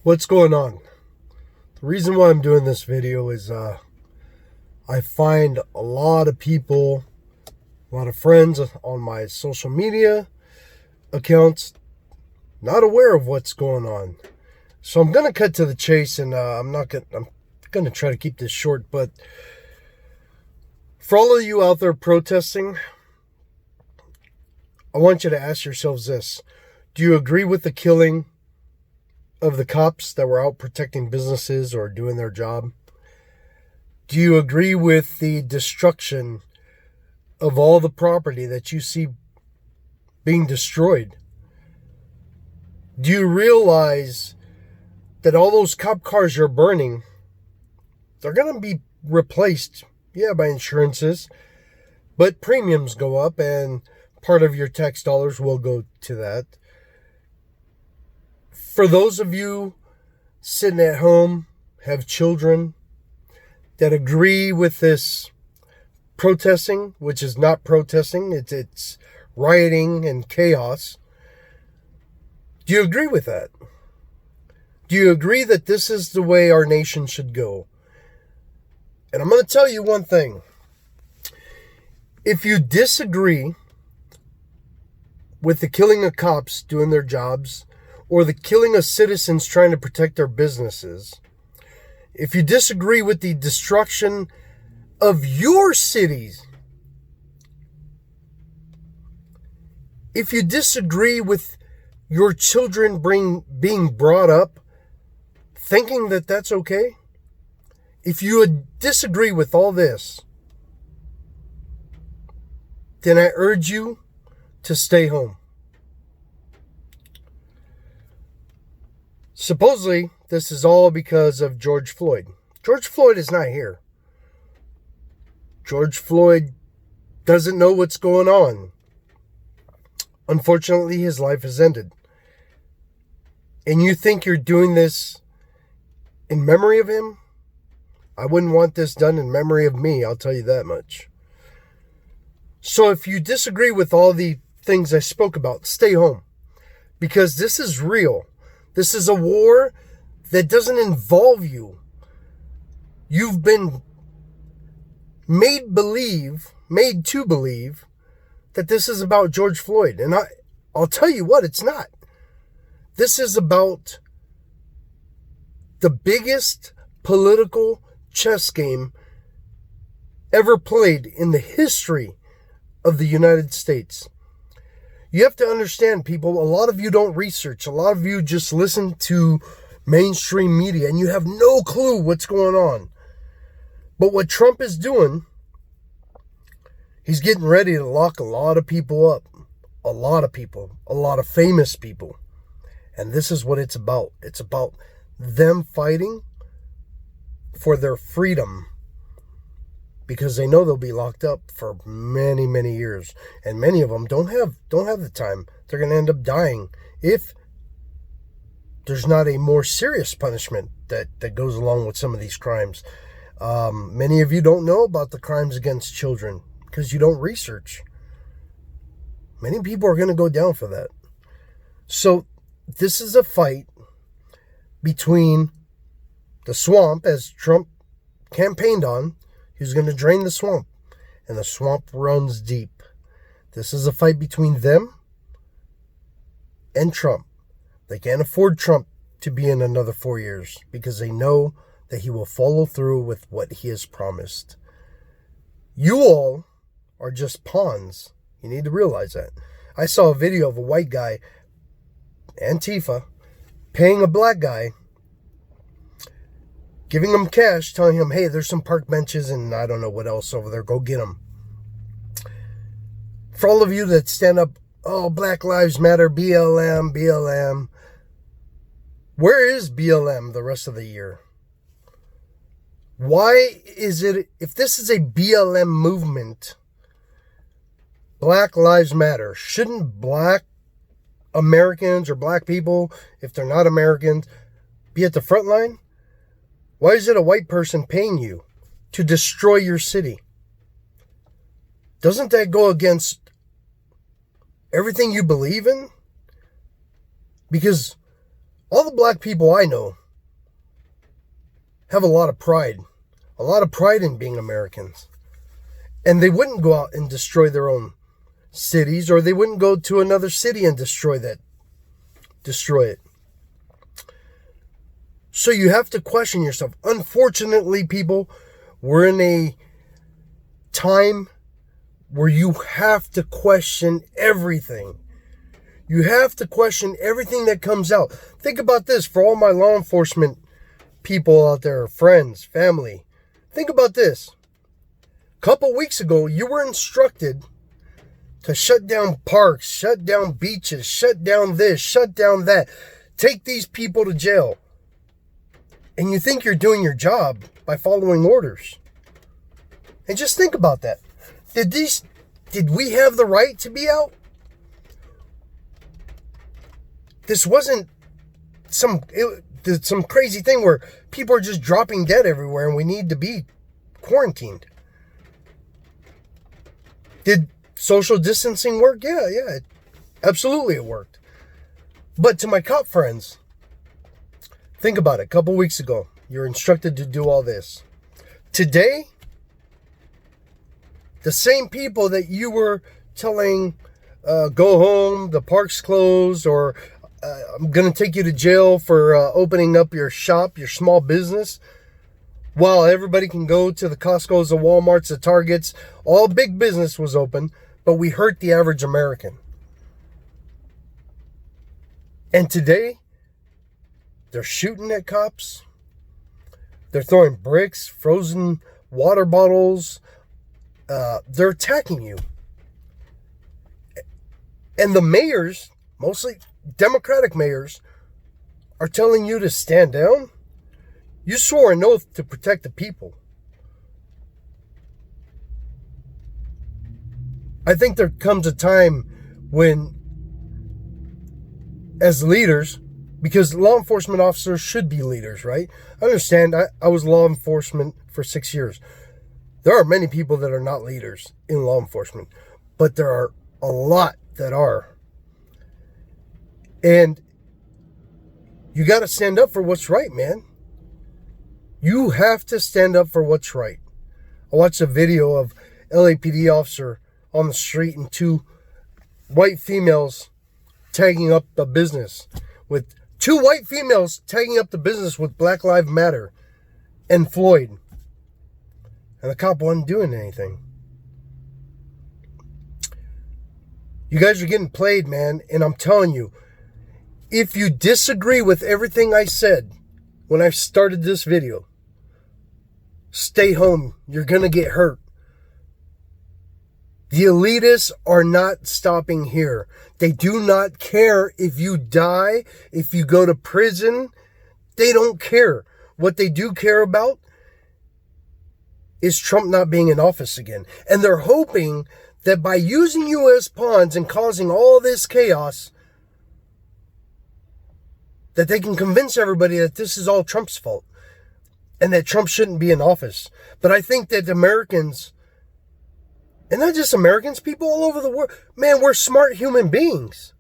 What's going on? The reason why I'm doing this video is I find a lot of people, a lot of friends on my social media accounts not aware of what's going on. So I'm gonna cut to the chase, and I'm gonna try to keep this short. But for all of you out there protesting, I want you to ask yourselves this: do you agree with the killing of the cops that were out protecting businesses or doing their job? Do you agree with the destruction of all the property that you see being destroyed? Do you realize that all those cop cars you're burning, they're going to be replaced, by insurances, but premiums go up and part of your tax dollars will go to that. For those of you sitting at home, have children that agree with this protesting, which is not protesting, it's rioting and chaos, do you agree with that? Do you agree that this is the way our nation should go? And I'm going to tell you one thing. If you disagree with the killing of cops doing their jobs, or the killing of citizens trying to protect their businesses, if you disagree with the destruction of your cities, if you disagree with your children being brought up thinking that that's okay, if you disagree with all this, then I urge you to stay home. Supposedly, this is all because of George Floyd. George Floyd is not here. George Floyd doesn't know what's going on. Unfortunately, his life has ended. And you think you're doing this in memory of him? I wouldn't want this done in memory of me, I'll tell you that much. So if you disagree with all the things I spoke about, stay home. Because this is real. This is a war that doesn't involve you. You've been made to believe that this is about George Floyd. And I'll tell you what, it's not. This is about the biggest political chess game ever played in the history of the United States. You have to understand, people, a lot of you don't research. A lot of you just listen to mainstream media and you have no clue what's going on. But what Trump is doing, he's getting ready to lock a lot of people up. A lot of people. A lot of famous people. And this is what it's about. It's about them fighting for their freedom, because they know they'll be locked up for many, many years. And many of them don't have the time. They're going to end up dying if there's not a more serious punishment that goes along with some of these crimes. Many of you don't know about the crimes against children because you don't research. Many people are going to go down for that. So this is a fight between the swamp, as Trump campaigned on. He's going to drain the swamp, and the swamp runs deep. This is a fight between them and Trump. They can't afford Trump to be in another 4 years because they know that he will follow through with what he has promised. You all are just pawns. You need to realize that. I saw a video of a white guy, Antifa, paying a black guy, giving him cash, telling him, hey, there's some park benches and I don't know what else over there. Go get them. For all of you that stand up, oh, Black Lives Matter, BLM. Where is BLM the rest of the year? Why is it, if this is a BLM movement, Black Lives Matter, shouldn't black Americans or black people, if they're not Americans, be at the front line? Why is it a white person paying you to destroy your city? Doesn't that go against everything you believe in? Because All the black people I know have a lot of pride in being Americans. And they wouldn't go out and destroy their own cities, or they wouldn't go to another city and destroy it. So you have to question yourself. Unfortunately, people, we're in a time where you have to question everything. You have to question everything that comes out. Think about this for all my law enforcement people out there, friends, family. Think about this. A couple weeks ago, you were instructed to shut down parks, shut down beaches, shut down this, shut down that. Take these people to jail. And you think you're doing your job by following orders. And just think about that. Did we have the right to be out? This wasn't some crazy thing where people are just dropping dead everywhere and we need to be quarantined. Did social distancing work? Yeah, absolutely it worked. But to my cop friends, think about it. A couple weeks ago, you're instructed to do all this. Today, the same people that you were telling, go home, the park's closed, or I'm going to take you to jail for opening up your shop, your small business, while everybody can go to the Costco's, the Walmarts, the Targets, all big business was open, but we hurt the average American. And today, they're shooting at cops. They're throwing bricks, frozen water bottles. They're attacking you. And the mayors, mostly Democratic mayors, are telling you to stand down. You swore an oath to protect the people. I think there comes a time when, as leaders, because law enforcement officers should be leaders, right? I understand. I was law enforcement for 6 years. There are many people that are not leaders in law enforcement, but there are a lot that are. And you got to stand up for what's right, man. You have to stand up for what's right. I watched a video of LAPD officer on the street and two white females tagging up the business with two white females tagging up the business with Black Lives Matter and Floyd. And the cop wasn't doing anything. You guys are getting played, man. And I'm telling you, if you disagree with everything I said when I started this video, stay home. You're going to get hurt. The elitists are not stopping here. They do not care if you die, if you go to prison. They don't care. What they do care about is Trump not being in office again. And they're hoping that by using you as pawns and causing all this chaos, that they can convince everybody that this is all Trump's fault and that Trump shouldn't be in office. But I think that Americans, and not just Americans, people all over the world, man, we're smart human beings.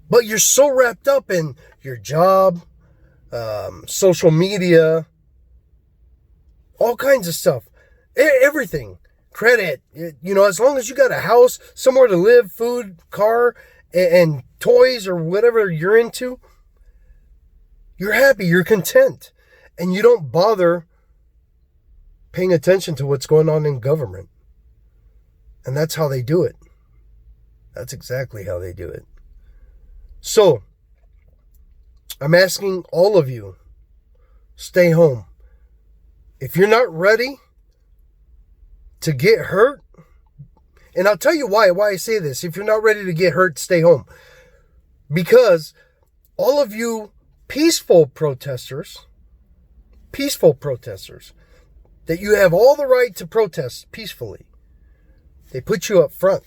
But you're so wrapped up in your job, social media, all kinds of stuff, everything, credit, as long as you got a house, somewhere to live, food, car, and toys or whatever you're into, you're happy, you're content, and you don't bother paying attention to what's going on in government. And that's how they do it. That's exactly how they do it. So, I'm asking all of you, stay home. If you're not ready to get hurt, and I'll tell you why I say this. If you're not ready to get hurt, stay home. Because all of you peaceful protesters, that you have all the right to protest peacefully, they put you up front.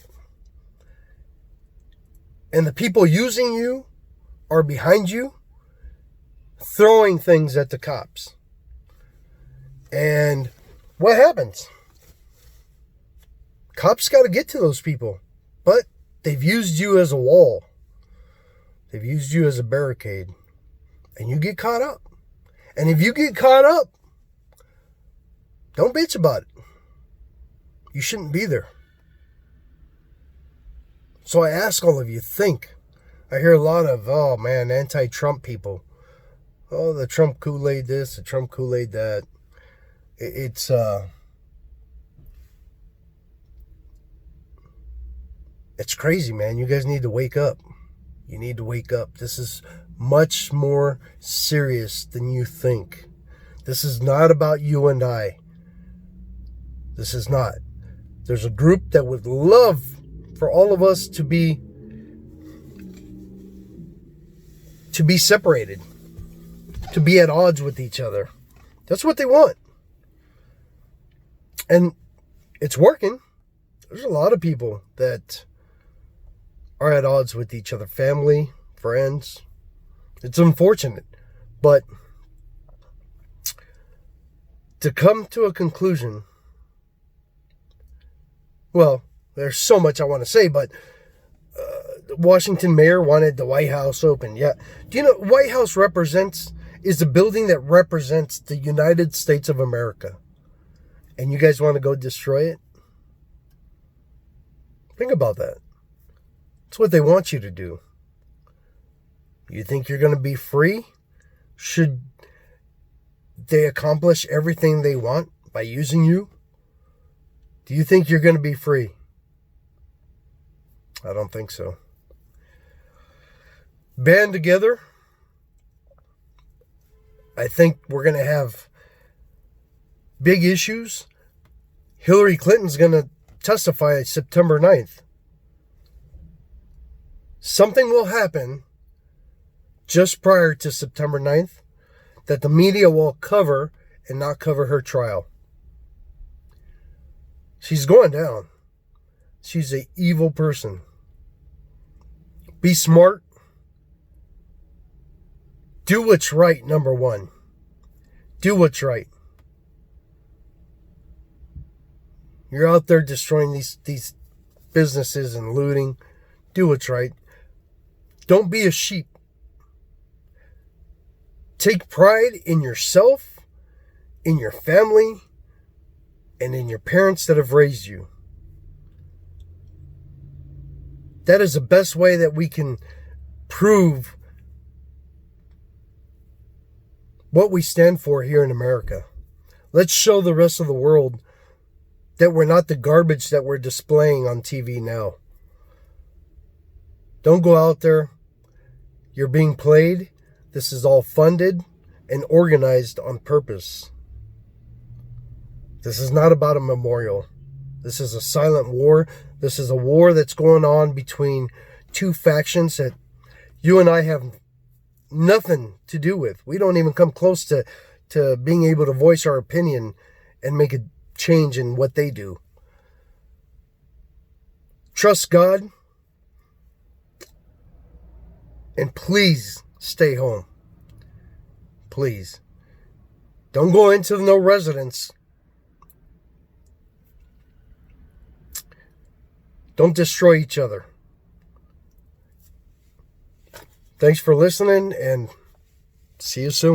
And the people using you are behind you, throwing things at the cops. And what happens? Cops got to get to those people, but they've used you as a wall. They've used you as a barricade. And you get caught up. And if you get caught up, don't bitch about it. You shouldn't be there. So I ask all of you, think. I hear a lot of, oh man, anti-Trump people. Oh, the Trump Kool-Aid this, the Trump Kool-Aid that. It's crazy, man. You guys need to wake up. You need to wake up. This is much more serious than you think. This is not about you and I. This is not. There's a group that would love for all of us to be separated, to be at odds with each other. That's what they want. And it's working. There's a lot of people that are at odds with each other, family, friends. It's unfortunate, but to come to a conclusion, well, there's so much I want to say, but the Washington mayor wanted the White House open. Yeah. Do you know White House is the building that represents the United States of America? And you guys want to go destroy it? Think about that. It's what they want you to do. You think you're going to be free? Should they accomplish everything they want by using you? Do you think you're going to be free? I don't think so. Band together. I think we're going to have big issues. Hillary Clinton's going to testify September 9th. Something will happen just prior to September 9th that the media will cover and not cover her trial. She's going down. She's an evil person. Be smart. Do what's right, number one. Do what's right. You're out there destroying these businesses and looting. Do what's right. Don't be a sheep. Take pride in yourself, in your family, and in your parents that have raised you. That is the best way that we can prove what we stand for here in America. Let's show the rest of the world that we're not the garbage that we're displaying on TV now. Don't go out there. You're being played. This is all funded and organized on purpose. This is not about a memorial. This is a silent war. This is a war that's going on between two factions that you and I have nothing to do with. We don't even come close to being able to voice our opinion and make a change in what they do. Trust God. And please stay home. Please. Don't go into no residence. Don't destroy each other. Thanks for listening and see you soon.